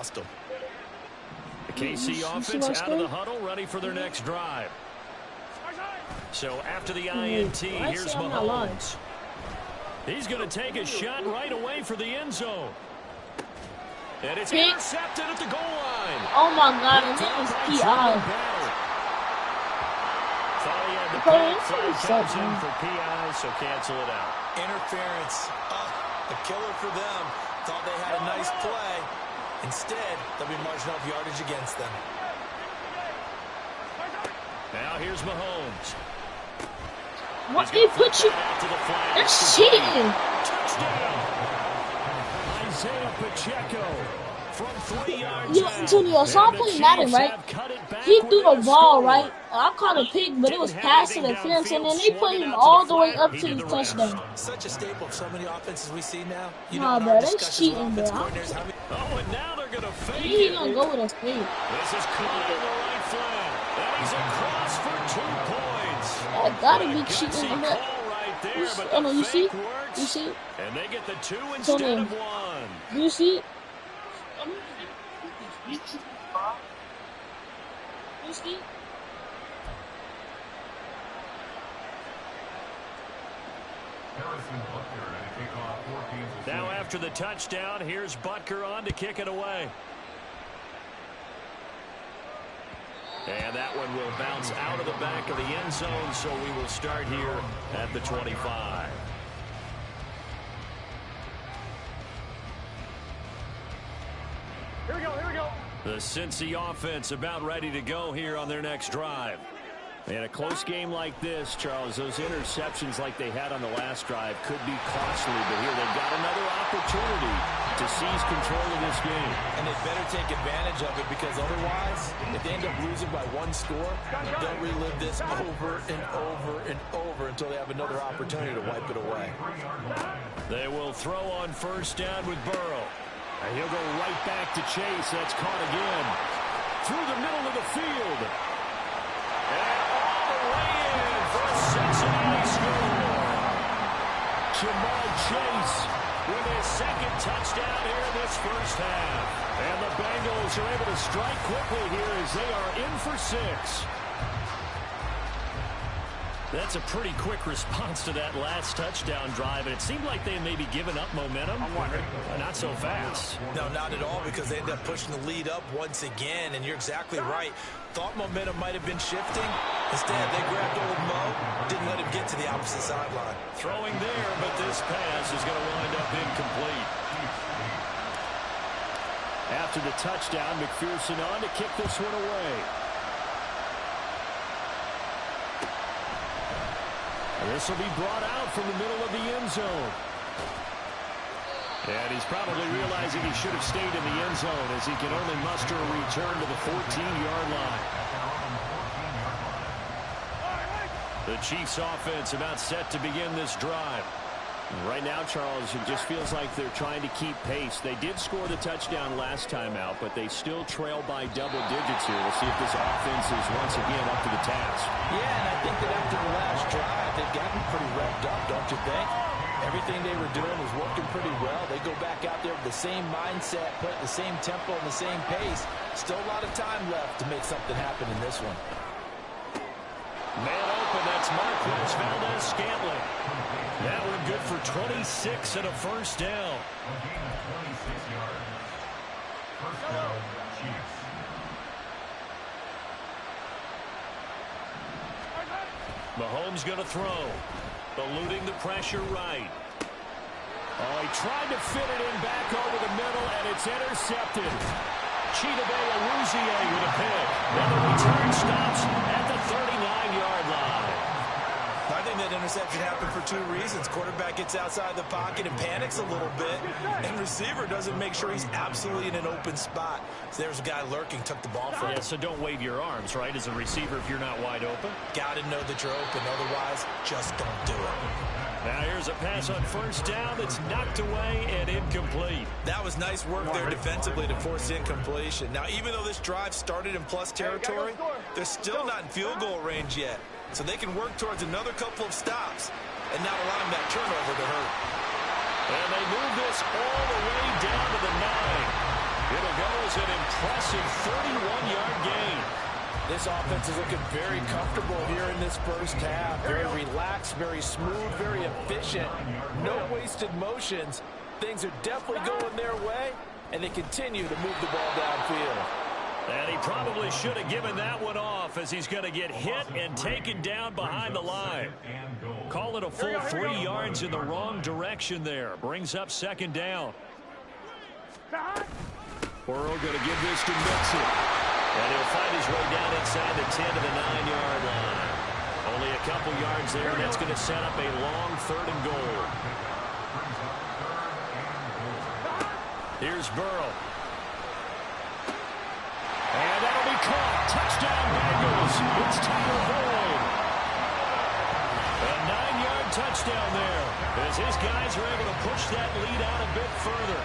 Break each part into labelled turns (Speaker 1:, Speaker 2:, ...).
Speaker 1: The
Speaker 2: KC offense out of the huddle, ready for their next drive. So after the INT, here's Mahomes. He's going to take a shot right away for the end zone. And it's intercepted at the goal line.
Speaker 3: Oh my God, and that was PI.
Speaker 2: Thought he had the flag comes in for PI, so cancel it out.
Speaker 1: Interference. A killer for them. Thought they had a nice play. Instead, they'll be marching off yardage against them.
Speaker 2: Now here's Mahomes.
Speaker 3: What they put you? That's cheating.
Speaker 2: Touchdown. Isaiah Pacheco from 3 yards
Speaker 3: Yo, Antonio, so I'm playing Madden, right? He threw the ball, right? I caught a pick, but it was pass interference, and then they put him all the way up to the touchdown.
Speaker 1: Such a staple of so many offenses we see now.
Speaker 3: Nah, bro, that's cheating, bro.
Speaker 2: Oh, and now they're going to fake
Speaker 3: He
Speaker 2: it.
Speaker 3: gonna go with a fake.
Speaker 2: This is caught on the right flag. And he's across for 2 points.
Speaker 3: That gotta be cheating.
Speaker 2: Right there, but
Speaker 3: oh no, you see?
Speaker 2: works,
Speaker 3: You see?
Speaker 2: and they get the 2 instead of 1.
Speaker 3: Do you see? You see?
Speaker 2: Now after the touchdown, here's Butker on to kick it away. And that one will bounce out of the back of the end zone, so we will start here at the 25.
Speaker 4: Here we go, here we go.
Speaker 2: The Cincy offense about ready to go here on their next drive. In a close game like this, Charles, those interceptions like they had on the last drive could be costly, but here they've got another opportunity to seize control of this game.
Speaker 1: And they better take advantage of it, because otherwise, if they end up losing by 1 score, they'll relive this over and over and over until they have another opportunity to wipe it away.
Speaker 2: They will throw on first down with Burrow. And he'll go right back to Chase. That's caught again. Through the middle of the field. And all the way in for a Cincinnati score. Jamal Chase with his 2nd touchdown here in this first half. And the Bengals are able to strike quickly here as they are in for 6. That's a pretty quick response to that last touchdown drive, and it seemed like they may be giving up momentum. Not so fast.
Speaker 1: No, not at all, because they end up pushing the lead up once again, and you're exactly right. Thought momentum might have been shifting. Instead, they grabbed old Mo, didn't let him get to the opposite sideline.
Speaker 2: Throwing there, but this pass is going to wind up incomplete. After the touchdown, McPherson on to kick this one away. This will be brought out from the middle of the end zone. And he's probably realizing he should have stayed in the end zone, as he can only muster a return to the 14-yard line. The Chiefs offense about set to begin this drive. Right now, Charles, it just feels like they're trying to keep pace. They did score the touchdown last time out, but they still trail by double digits here. We'll see if this offense is once again up to the task.
Speaker 1: Yeah, and I think that after the last drive, they've gotten pretty revved up, don't you think? Everything they were doing was working pretty well. They go back out there with the same mindset, put the same tempo and the same pace. Still a lot of time left to make something happen in this one.
Speaker 2: Man open, that's Marquez Valdez-Scantling. That one good for 26 and a first down. Mahomes going to throw. Eluding the pressure right. Oh, he tried to fit it in back over the middle, and it's intercepted. Chidobe Awuzie with a pick. And the return stops at the 39-yard line.
Speaker 1: I think that interception happened for 2 reasons. Quarterback gets outside the pocket and panics a little bit, and receiver doesn't make sure he's absolutely in an open spot. So there's a guy lurking, took the ball from him.
Speaker 2: Yeah, so don't wave your arms, right, as a receiver if you're not wide open.
Speaker 1: Got to know that you're open. Otherwise, just don't do it.
Speaker 2: Now here's a pass on first down that's knocked away and incomplete.
Speaker 1: That was nice work there defensively to force incompletion. Now, even though this drive started in plus territory, they're still not in field goal range yet. So they can work towards another couple of stops and not allowing that turnover to hurt.
Speaker 2: And they move this all the way down to the 9. It'll go as an impressive 31-yard gain.
Speaker 1: This offense is looking very comfortable here in this first half. Very relaxed, very smooth, very efficient. No wasted motions. Things are definitely going their way, and they continue to move the ball downfield.
Speaker 2: And he probably should have given that one off, as he's going to get hit and taken down behind the line. Call it a full 3 yards in the wrong direction there. Brings up second down. Burrow going to give this to Mixon. And he'll find his way down inside the 10 to the 9-yard line. Only a couple yards there, and that's going to set up a long 3rd and goal. Here's Burrow. And that'll be caught. Touchdown, Bengals. It's Tyler Boyd. A 9-yard touchdown there, as his guys are able to push that lead out a bit further.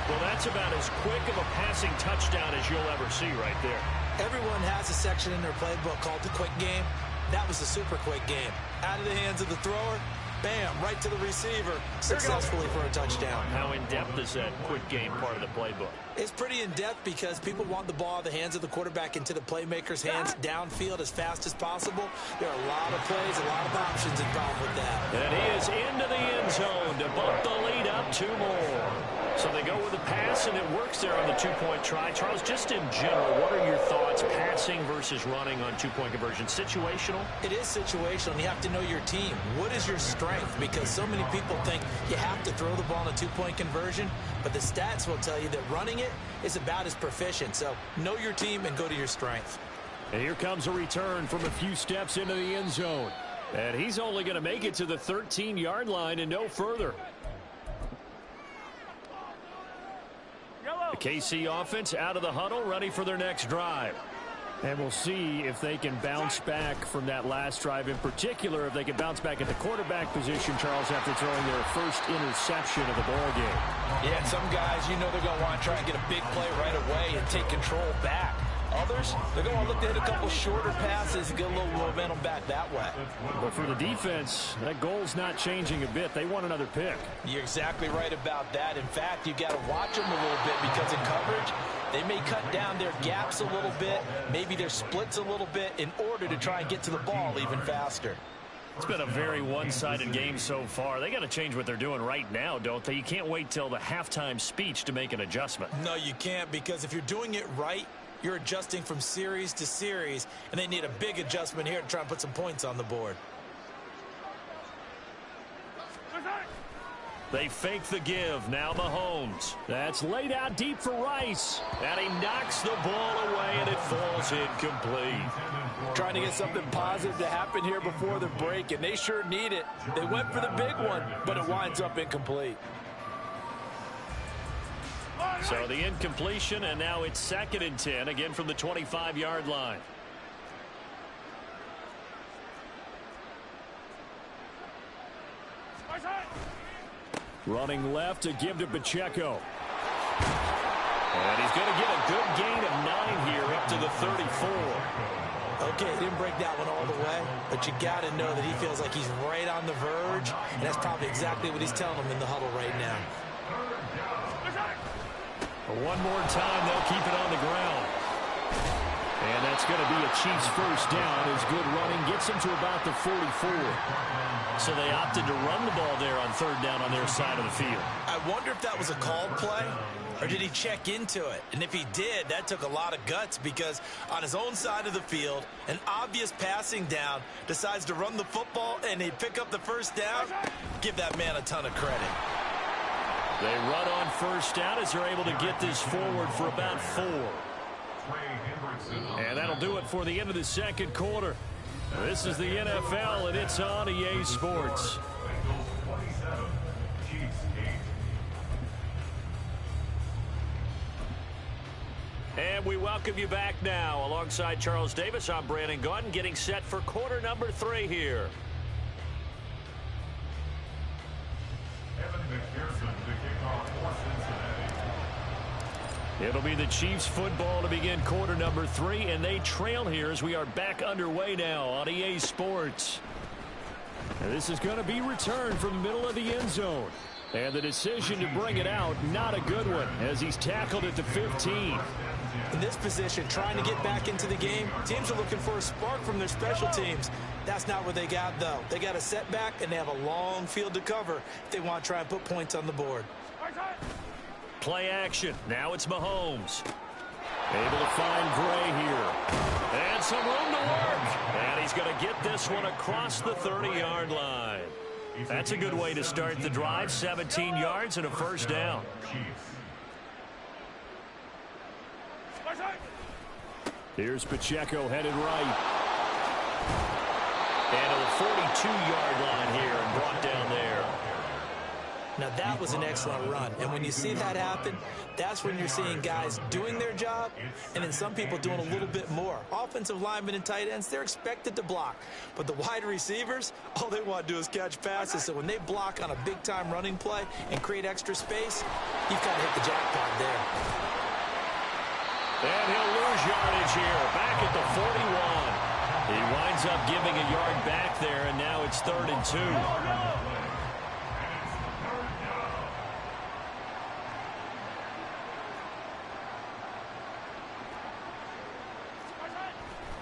Speaker 2: Well, that's about as quick of a passing touchdown as you'll ever see right there.
Speaker 1: Everyone has a section in their playbook called the quick game. That was a super quick game. Out of the hands of the thrower, bam, right to the receiver, successfully for a touchdown.
Speaker 2: How in-depth is that quick game part of the playbook?
Speaker 1: It's pretty in-depth because people want the ball out of the hands of the quarterback into the playmaker's hands downfield as fast as possible. There are a lot of plays, a lot of options involved with that.
Speaker 2: And he is into the end zone to bump the lead up 2 more. So they go with a pass, and it works there on the 2-point try. Charles, just in general, what are your thoughts, passing versus running on 2-point conversion? Situational?
Speaker 1: It is situational, and you have to know your team. What is your strength? Because so many people think you have to throw the ball in a 2-point conversion, but the stats will tell you that running it is about as proficient. So know your team and go to your strength.
Speaker 2: And here comes a return from a few steps into the end zone. And he's only going to make it to the 13-yard line and no further. The KC offense out of the huddle, ready for their next drive. And we'll see if they can bounce back from that last drive. In particular, if they can bounce back at the quarterback position, Charles, after throwing their first interception of the ball game.
Speaker 1: Yeah, some guys, you know they're going to want to try and get a big play right away and take control back. Others, they're going to look to hit a couple shorter passes and get a little momentum back that way.
Speaker 2: But for the defense, that goal's not changing a bit. They want another pick.
Speaker 1: You're exactly right about that. In fact, you got to watch them a little bit because in coverage, they may cut down their gaps a little bit, maybe their splits a little bit in order to try and get to the ball even faster.
Speaker 2: It's been a very one-sided game so far. They got to change what they're doing right now, don't they? You can't wait till the halftime speech to make an adjustment.
Speaker 1: No, you can't, because if you're doing it right, you're adjusting from series to series, and they need a big adjustment here to try and put some points on the board.
Speaker 2: They fake the give. Now Mahomes. That's laid out deep for Rice. And he knocks the ball away, and it falls incomplete.
Speaker 1: Trying to get something positive to happen here before the break, and they sure need it. They went for the big one, but it winds up incomplete.
Speaker 2: So the incompletion, and now it's 2nd and 10, again from the 25-yard line. Running left to give to Pacheco. And he's going to get a good gain of 9 here up to the 34.
Speaker 1: Okay, he didn't break that one all the way, but you got to know that he feels like he's right on the verge, and that's probably exactly what he's telling them in the huddle right now.
Speaker 2: One more time, they'll keep it on the ground. And that's going to be a Chiefs first down. His good running gets him to about the 44. So they opted to run the ball there on 3rd down on their side of the field.
Speaker 1: I wonder if that was a called play, or did he check into it? And if he did, that took a lot of guts, because on his own side of the field, an obvious passing down, decides to run the football, and he pick up the first down. Give that man a ton of credit.
Speaker 2: They run on 1st down as they're able to get this forward for about 4. And that'll do it for the end of the 2nd quarter. This is the NFL, and it's on EA Sports. And we welcome you back now. Alongside Charles Davis, I'm Brandon Gaudin, getting set for quarter number 3 here. It'll be the Chiefs football to begin quarter number 3, and they trail here as we are back underway now on EA Sports. And this is going to be returned from the middle of the end zone. And the decision to bring it out, not a good one, as he's tackled at the 15.
Speaker 1: In this position, trying to get back into the game, teams are looking for a spark from their special teams. That's not what they got, though. They got a setback, and they have a long field to cover if they want to try and put points on the board.
Speaker 2: Play action. Now it's Mahomes. Able to find Gray here. And some room to work. And he's going to get this one across the 30-yard line. That's a good way to start the drive. 17 yards and a first down. Here's Pacheco headed right. And to the 42-yard line here and brought down there.
Speaker 1: Now, that was an excellent run. And when you see that happen, that's when you're seeing guys doing their job and then some people doing a little bit more. Offensive linemen and tight ends, they're expected to block. But the wide receivers, all they want to do is catch passes. So when they block on a big-time running play and create extra space, you've kind of hit the jackpot there.
Speaker 2: And he'll lose yardage here, back at the 41. He winds up giving a yard back there, and now it's 3rd and 2.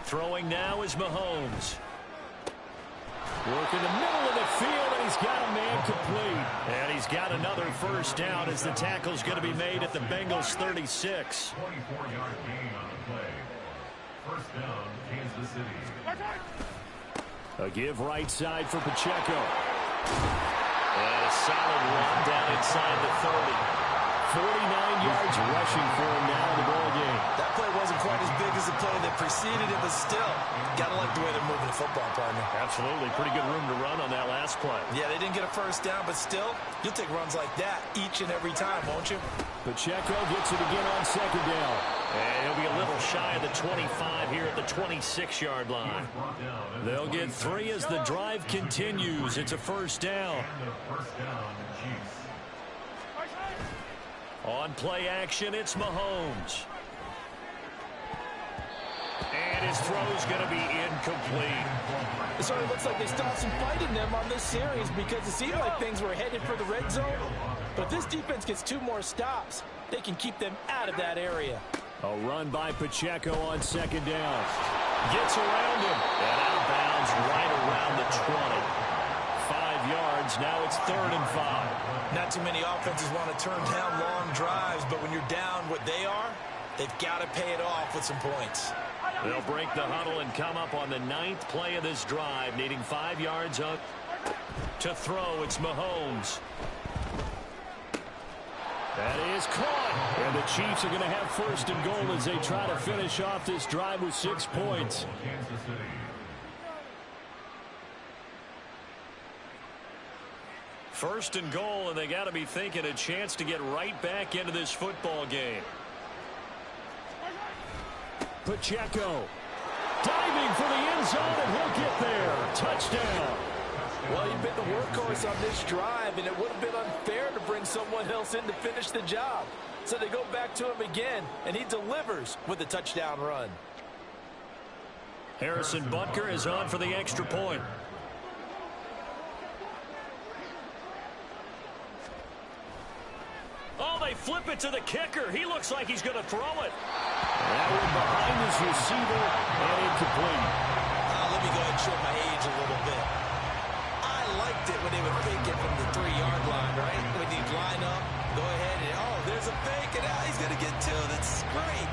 Speaker 2: Throwing now is Mahomes. Work in the middle of the field, and he's got a man complete. And he's got another first down as the tackle's going to be made at the Bengals' 36.
Speaker 5: 24-yard gain on the play. First down, Kansas City.
Speaker 2: A give right side for Pacheco. And a solid run down inside the 30. 49 yards rushing for him now in the ball game.
Speaker 1: That play wasn't quite as big as the play that preceded it, but still, got to like the way they're moving the football, partner.
Speaker 2: Absolutely. Pretty good room to run on that last play.
Speaker 1: Yeah, they didn't get a first down, but still, you'll take runs like that each and every time, won't you?
Speaker 2: Pacheco gets it again on second down. And he'll be a little shy of the 25 here at the 26-yard line. They'll get 3 as the drive continues. It's a first down. On play action, it's Mahomes. And his throw's going to be incomplete.
Speaker 1: It certainly looks like they stopped some fight in them on this series because it seemed like things were headed for the red zone. But if this defense gets 2 more stops, they can keep them out of that area.
Speaker 2: A run by Pacheco on second down. Gets around him. And out of bounds right around the 20. 5 yards. Now it's 3rd and 5.
Speaker 1: Not too many offenses want to turn down long drives, but when you're down what they are, they've got to pay it off with some points.
Speaker 2: They'll break the huddle and come up on the 9th play of this drive, needing 5 yards up to throw. It's Mahomes. That is caught. And the Chiefs are going to have 1st and goal as they try to finish off this drive with 6 points. First and goal, and they got to be thinking a chance to get right back into this football game. Pacheco diving for the end zone, and he'll get there. Touchdown.
Speaker 1: Well, you've been the workhorse on this drive, and it would have been unfair to bring someone else in to finish the job. So they go back to him again, and he delivers with a touchdown run.
Speaker 2: Harrison Butker is on for the extra point. Oh, they flip it to the kicker. He looks like he's going to throw it. That one behind his receiver and incomplete.
Speaker 1: Let me go ahead and show my age a little bit. I liked it when they would fake it from the 3-yard line, right? When you'd line up, go ahead and, oh, there's a fake, and now he's going to get 2. That's great.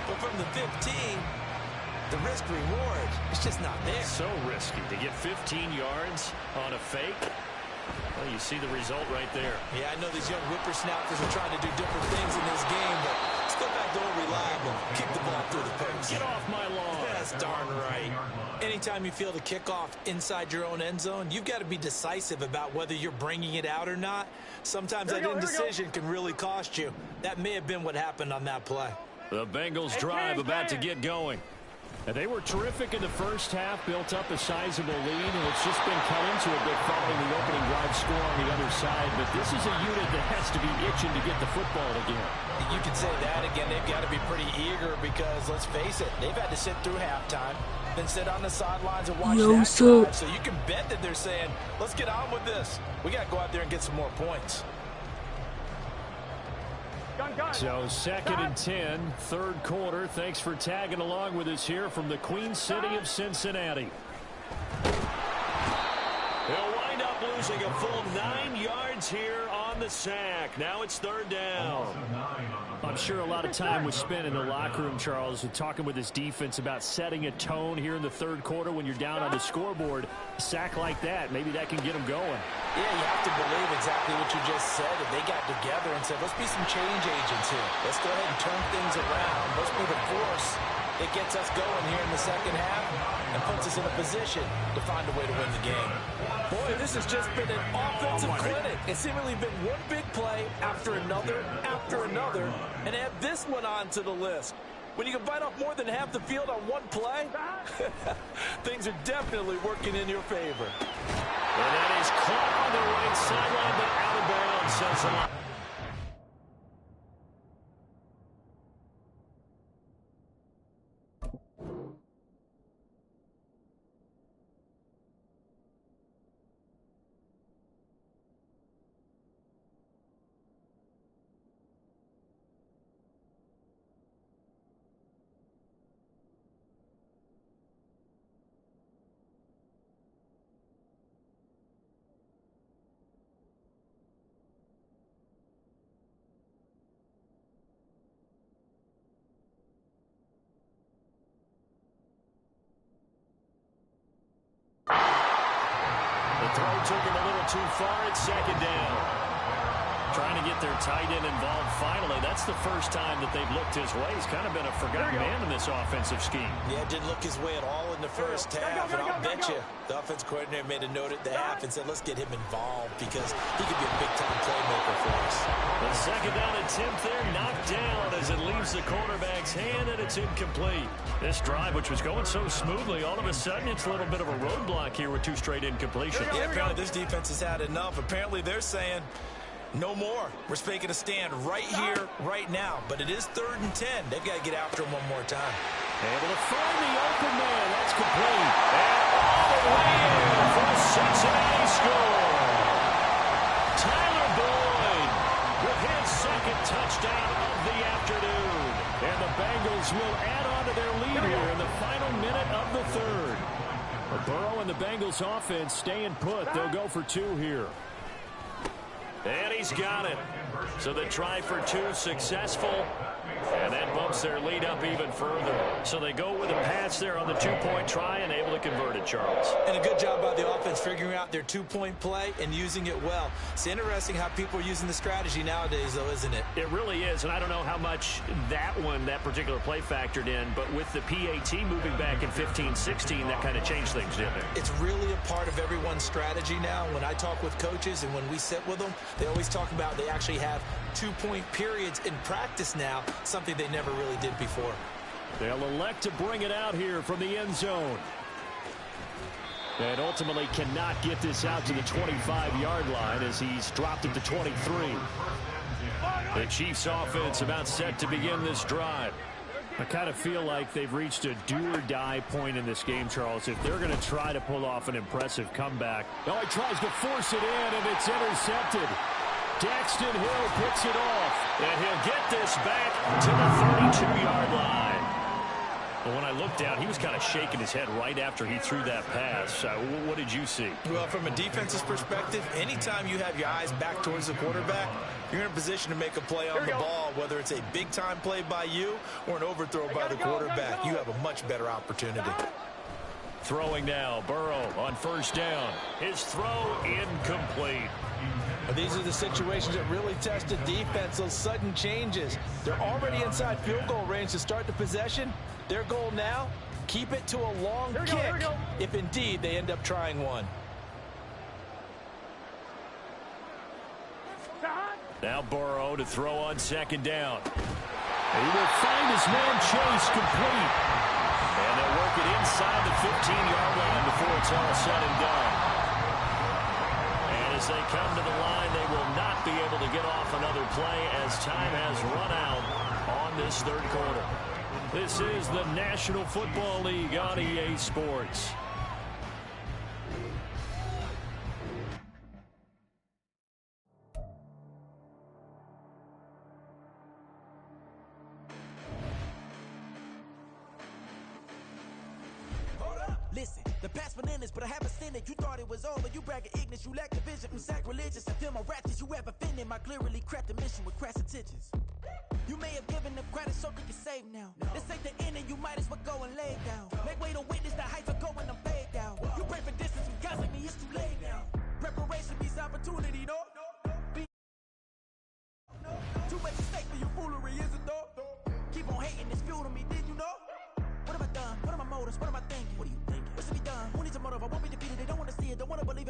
Speaker 1: But from the 15, the risk-reward, it's just not there.
Speaker 2: So risky to get 15 yards on a fake. Well, you see the result right there.
Speaker 1: Yeah, I know these young whippersnappers are trying to do different things in this game, but let's go back to old reliable. Kick the ball through the post.
Speaker 2: Get off my lawn.
Speaker 1: That's darn right. Anytime you feel the kickoff inside your own end zone, you've got to be decisive about whether you're bringing it out or not. Sometimes that indecision can really cost you. That may have been what happened on that play.
Speaker 2: The Bengals drive about to get going. And they were terrific in the first half, built up a sizable lead, and it's just been cut into a bit following the opening drive score on the other side. But this is a unit that has to be itching to get the football again.
Speaker 1: You can say that again. They've got to be pretty eager because, let's face it, they've had to sit through halftime, then sit on the sidelines and watch that drive. So you can bet that they're saying, let's get on with this. We got to go out there and get some more points.
Speaker 2: So 2nd and 10, third quarter. Thanks for tagging along with us here from the Queen City of Cincinnati.
Speaker 6: He'll wind up losing a full 9 yards here on the sack. Now it's 3rd down.
Speaker 2: I'm sure a lot of time was spent in the locker room, Charles, talking with his defense about setting a tone here in the third quarter when you're down on the scoreboard. A sack like that, maybe that can get them going.
Speaker 1: Yeah, you have to believe exactly what you just said. If they got together and said, let's be some change agents here. Let's go ahead and turn things around. Let's be the force that gets us going here in the second half and puts us in a position to find a way to win the game. Boy, this has just been an offensive clinic. It's seemingly been one big play after another, and add this one onto the list. When you can bite off more than half the field on one play, things are definitely working in your favor.
Speaker 6: And that is caught on the right sideline, but out of bounds, says a lot. Throw took him a little too far at 2nd down. Trying to get their tight end involved finally. That's the first time that they've looked his way. He's kind of been a forgotten man in this offensive scheme.
Speaker 1: Yeah, didn't look his way at all in the first half. And I'll bet you the offense coordinator made a note at the half and said, let's get him involved because he could be a big-time playmaker for us.
Speaker 6: The 2nd down attempt there knocked down as it leaves the quarterback's hand, and it's incomplete.
Speaker 2: This drive, which was going so smoothly, all of a sudden it's a little bit of a roadblock here with 2 straight incompletions.
Speaker 1: Yeah, apparently this defense has had enough. Apparently they're saying, no more. We're making a stand right here, right now. But it is 3rd and 10. They've got to get after him one more time.
Speaker 2: Able to find the open man. That's complete. And all the way in for a Cincinnati score. Tyler Boyd with his 2nd touchdown of the afternoon. And the Bengals will add on to their lead here in the final minute of the 3rd. Burrow and the Bengals offense staying put. They'll go for 2 here.
Speaker 6: And he's got it. So the try for 2 successful. And that bumps their lead up even further. So they go with a pass there on the 2-point try and able to convert it, Charles.
Speaker 1: And a good job by the offense figuring out their 2-point play and using it well. It's interesting how people are using the strategy nowadays, though, isn't it?
Speaker 2: It really is, and I don't know how much that particular play factored in, but with the PAT moving back in 15-16, that kind of changed things, didn't it?
Speaker 1: It's really a part of everyone's strategy now. When I talk with coaches and when we sit with them, they always talk about they actually have 2-point periods in practice now, something they never really did before.
Speaker 2: They'll elect to bring it out here from the end zone. And ultimately cannot get this out to the 25-yard line as he's dropped it to 23. The Chiefs offense about set to begin this drive. I kind of feel like they've reached a do-or-die point in this game, Charles. If they're going to try to pull off an impressive comeback. Oh, he tries to force it in, and it's intercepted. Daxton Hill picks it off, and he'll get this back to the 32-yard line. But when I looked down, he was kind of shaking his head right after he threw that pass. What did you see?
Speaker 1: Well, from a defense's perspective, anytime you have your eyes back towards the quarterback, you're in a position to make a play on the ball, whether it's a big-time play by you or an overthrow by the quarterback. You have a much better opportunity.
Speaker 2: Throwing now, Burrow on first down. His throw incomplete.
Speaker 1: These are the situations that really test the defense, those sudden changes. They're already inside field goal range to start the possession. Their goal now, keep it to a long kick, if indeed they end up trying one.
Speaker 2: Now Burrow to throw on second down. He will find his man Chase complete.
Speaker 6: And they'll work it inside the 15-yard line before it's all said and done. And as they come to the line, they will not be able to get off another play as time has run out on this third quarter. This is the National Football League on EA Sports.
Speaker 7: Listen, the past bananas, but I haven't seen it. You thought it was over, you bragging ignorance, you lack the vision. I'm sacrilegious, I feel my ratchets, you ever offended my clearly crafted mission with crass intentions. You may have given them credit so they can save now. This ain't the end and you might as well go and lay down. Make way to witness the heights are going, I'm fade down. You pray for distance with guys like me, it's too late now. Preparation means opportunity, no? Too much at stake for your foolery, is it though? Keep on hating, it's fuel to me, did you know? What have I done? What are my motives? What am I thinking? What do you thinking? What's to be done? Who needs a motive? I won't be defeated. They don't want to see it. Don't want to believe it.